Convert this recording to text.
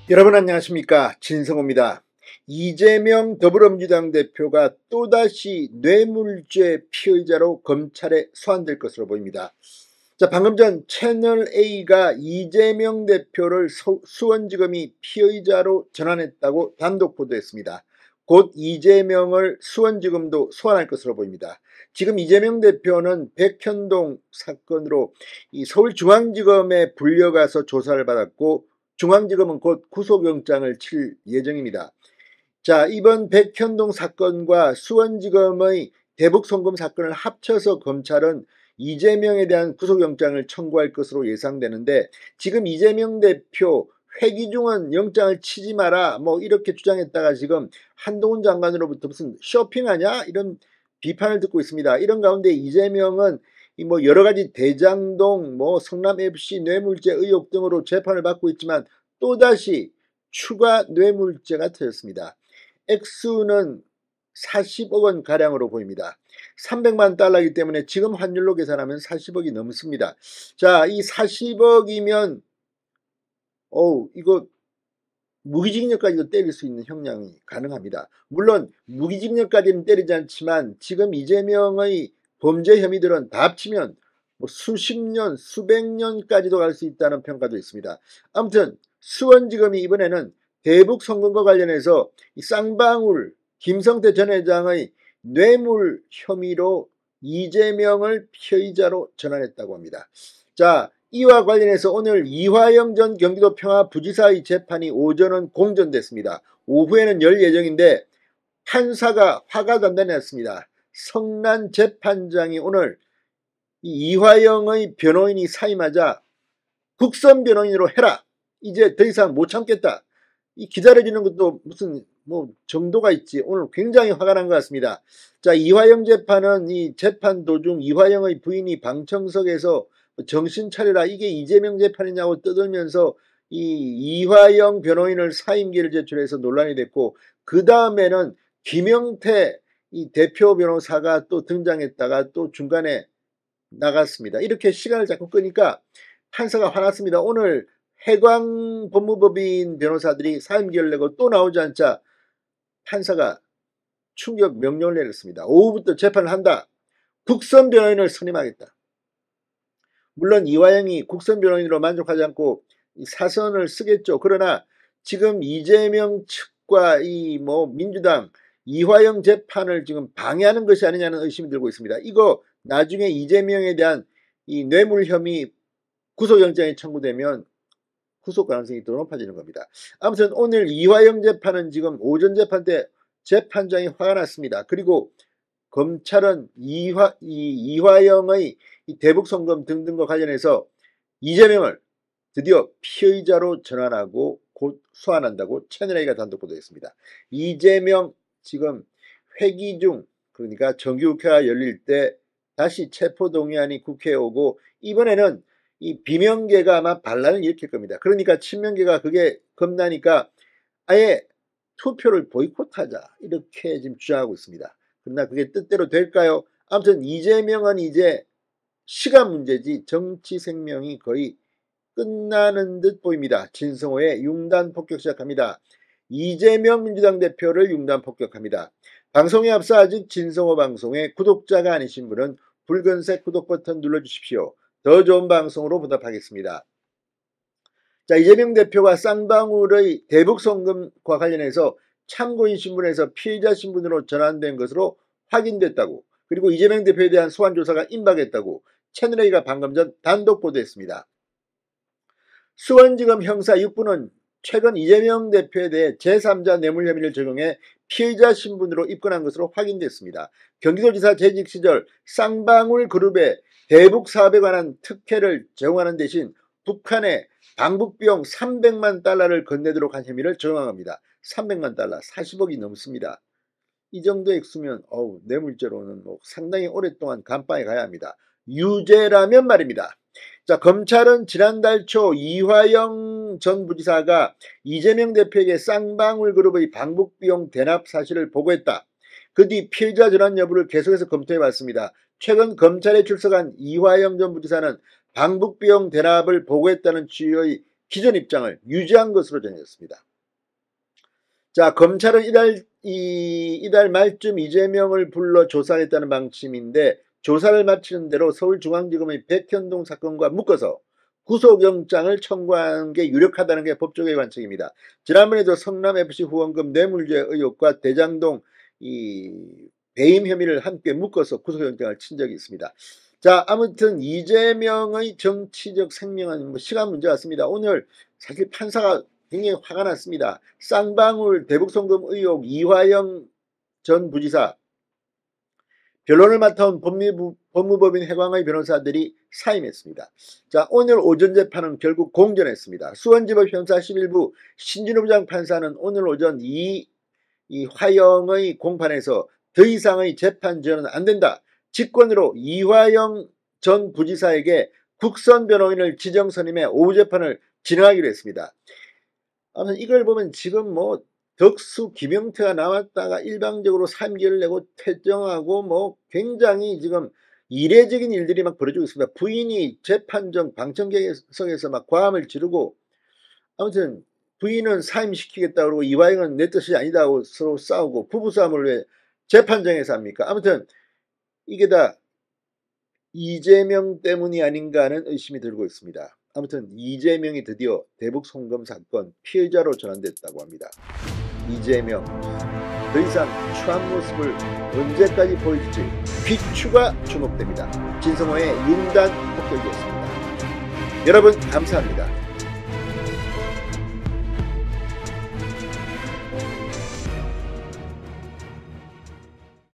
여러분 안녕하십니까, 진성호입니다. 이재명 더불어민주당 대표가 또다시 뇌물죄 피의자로 검찰에 소환될 것으로 보입니다. 자, 방금 전 채널A가 이재명 대표를 수원지검이 피의자로 전환했다고 단독 보도했습니다. 곧 이재명을 수원지검도 소환할 것으로 보입니다. 지금 이재명 대표는 백현동 사건으로 이 서울중앙지검에 불려가서 조사를 받았고, 중앙지검은 곧 구속영장을 칠 예정입니다. 자, 이번 백현동 사건과 수원지검의 대북송금 사건을 합쳐서 검찰은 이재명에 대한 구속영장을 청구할 것으로 예상되는데, 지금 이재명 대표 회기 중은 영장을 치지 마라 이렇게 주장했다가 지금 한동훈 장관으로부터 무슨 쇼핑하냐 이런 비판을 듣고 있습니다. 이런 가운데 이재명은 여러 가지 대장동, 성남FC 뇌물죄 의혹 등으로 재판을 받고 있지만 또다시 추가 뇌물죄가 터졌습니다. 액수는 40억 원 가량으로 보입니다. 300만 달러이기 때문에 지금 환율로 계산하면 40억이 넘습니다. 자, 이 40억이면 이거 무기징역까지도 때릴 수 있는 형량이 가능합니다. 물론 무기징역까지는 때리지 않지만 지금 이재명의 범죄 혐의들은 다 합치면 수십 년, 수백 년까지도 갈 수 있다는 평가도 있습니다. 아무튼 수원지검이 이번에는 대북 송금과 관련해서 이 쌍방울 김성태 전 회장의 뇌물 혐의로 이재명을 피의자로 전환했다고 합니다. 자, 이와 관련해서 오늘 이화영 전 경기도 평화부지사의 재판이 오전은 공전됐습니다. 오후에는 열 예정인데 판사가 화가 단단했습니다. 성난 재판장이 오늘 이화영의 변호인이 사임하자 국선 변호인으로 해라. 이제 더 이상 못 참겠다. 이 기다려지는 것도 무슨 정도가 있지. 오늘 굉장히 화가 난 것 같습니다. 자, 이화영 재판은 이 재판 도중 이화영의 부인이 방청석에서 정신 차려라, 이게 이재명 재판이냐고 떠들면서 이 이화영 변호인을 사임기를 제출해서 논란이 됐고, 그 다음에는 김영태 이 대표 변호사가 또 등장했다가 또 중간에 나갔습니다. 이렇게 시간을 자꾸 끄니까 판사가 화났습니다. 오늘 해광 법무법인 변호사들이 사임기를 내고 또 나오지 않자 판사가 충격 명령을 내렸습니다. 오후부터 재판을 한다. 국선 변호인을 선임하겠다. 물론 이화영이 국선 변호인으로 만족하지 않고 사선을 쓰겠죠. 그러나 지금 이재명 측과 민주당 이화영 재판을 지금 방해하는 것이 아니냐는 의심이 들고 있습니다. 이거 나중에 이재명에 대한 이 뇌물 혐의 구속영장이 청구되면 구속 가능성이 더 높아지는 겁니다. 아무튼 오늘 이화영 재판은 지금 오전 재판 때 재판장이 화가 났습니다. 그리고 검찰은 이화영의 대북송금 등등과 관련해서 이재명을 드디어 피의자로 전환하고 곧 소환한다고 채널A가 단독 보도했습니다. 이재명 지금 회기 중, 그러니까 정기국회가 열릴 때 다시 체포동의안이 국회에 오고, 이번에는 이 비명계가 아마 반란을 일으킬 겁니다. 그러니까 친명계가 그게 겁나니까 아예 투표를 보이콧하자 이렇게 지금 주장하고 있습니다. 그러나 그게 뜻대로 될까요? 아무튼 이재명은 이제 시간 문제지 정치 생명이 거의 끝나는 듯 보입니다. 진성호의 융단 폭격 시작합니다. 이재명 민주당 대표를 융단 폭격합니다. 방송에 앞서 아직 진성호 방송의 구독자가 아니신 분은 붉은색 구독 버튼 눌러주십시오. 더 좋은 방송으로 보답하겠습니다. 자, 이재명 대표가 쌍방울의 대북송금과 관련해서 참고인 신분에서 피의자 신분으로 전환된 것으로 확인됐다고, 그리고 이재명 대표에 대한 소환조사가 임박했다고 채널A가 방금 전 단독 보도했습니다. 수원지검 형사 6부는 최근 이재명 대표에 대해 제3자 뇌물 혐의를 적용해 피의자 신분으로 입건한 것으로 확인됐습니다. 경기도지사 재직 시절 쌍방울 그룹에 대북 사업에 관한 특혜를 제공하는 대신 북한에 방북비용 300만 달러를 건네도록 한 혐의를 적용한 겁니다. 300만 달러, 40억이 넘습니다. 이 정도 액수면 뇌물죄로는 상당히 오랫동안 감방에 가야 합니다. 유죄라면 말입니다. 자, 검찰은 지난달 초 이화영 전 부지사가 이재명 대표에게 쌍방울 그룹의 방북비용 대납 사실을 보고했다. 그 뒤 피해자 전환 여부를 계속해서 검토해봤습니다. 최근 검찰에 출석한 이화영 전 부지사는 방북비용 대납을 보고했다는 취지의 기존 입장을 유지한 것으로 전해졌습니다. 자, 검찰은 이달 말쯤 이재명을 불러 조사하겠다는 방침인데 조사를 마치는 대로 서울중앙지검의 백현동 사건과 묶어서 구속영장을 청구하는 게 유력하다는 게 법조계의 관측입니다. 지난번에도 성남FC 후원금 뇌물죄 의혹과 대장동 배임 혐의를 함께 묶어서 구속영장을 친 적이 있습니다. 자, 아무튼 이재명의 정치적 생명은 시간 문제 같습니다. 오늘 사실 판사가 굉장히 화가 났습니다. 쌍방울 대북송금 의혹 이화영 전 부지사 변론을 맡아온 법무법인 해광의 변호사들이 사임했습니다. 자, 오늘 오전 재판은 결국 공전했습니다. 수원지법 형사 11부 신진우 부장판사는 오늘 오전 이 화영의 공판에서 더 이상의 재판 지연은 안 된다. 직권으로 이화영 전 부지사에게 국선 변호인을 지정 선임해 오후 재판을 진행하기로 했습니다. 아무튼 이걸 보면 지금 덕수 김영태가 나왔다가 일방적으로 사임계를 내고 퇴정하고 굉장히 지금 이례적인 일들이 막 벌어지고 있습니다. 부인이 재판정 방청객석에서 막 과음을 지르고, 아무튼 부인은 사임시키겠다 그러고 이화영은 내 뜻이 아니다고 서로 싸우고, 부부싸움을 왜 재판정에서 합니까? 아무튼 이게 다 이재명 때문이 아닌가 하는 의심이 들고 있습니다. 아무튼 이재명이 드디어 대북송금 사건 피해자로 전환됐다고 합니다. 이재명 더 이상 추한 모습을 언제까지 보일지 귀추가 주목됩니다. 진성호의 융단 폭격이었습니다. 여러분 감사합니다.